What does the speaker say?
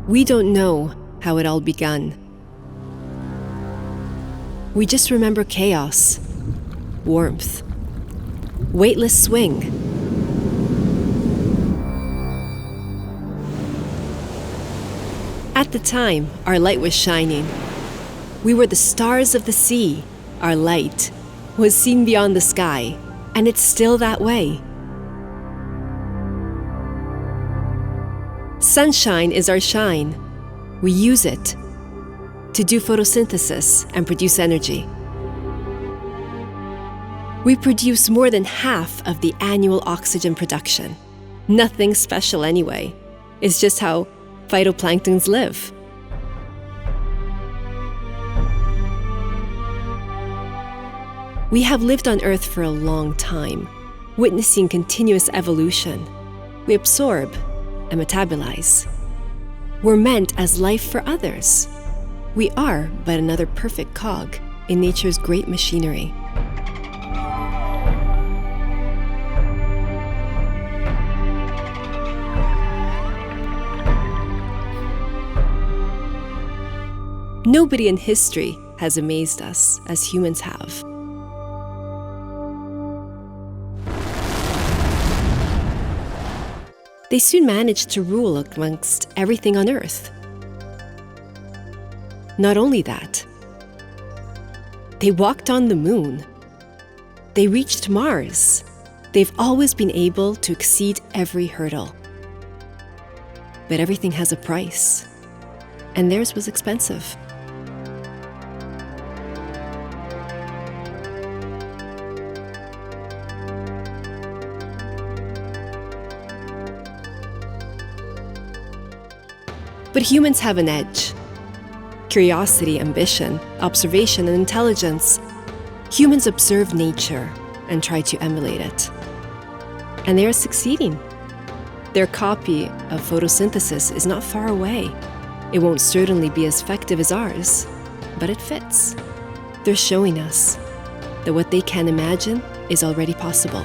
We don't know how it all begun. We just remember chaos, warmth, weightless swing. At the time, our light was shining. We were the stars of the sea. Our light was seen beyond the sky, and it's still that way. Sunshine is our shine. We use it to do photosynthesis and produce energy. We produce more than half of the annual oxygen production. Nothing special anyway. It's just how phytoplanktons live. We have lived on Earth for a long time, witnessing continuous evolution. We absorb and metabolize. We're meant as life for others. We are but another perfect cog in nature's great machinery. Nobody in history has amazed us as humans have. They soon managed to rule amongst everything on Earth. Not only that, they walked on the moon. They reached Mars. They've always been able to exceed every hurdle. But everything has a price, and theirs was expensive. But humans have an edge. Curiosity, ambition, observation, and intelligence. Humans observe nature and try to emulate it. And they are succeeding. Their copy of photosynthesis is not far away. It won't certainly be as effective as ours, but it fits. They're showing us that what they can imagine is already possible.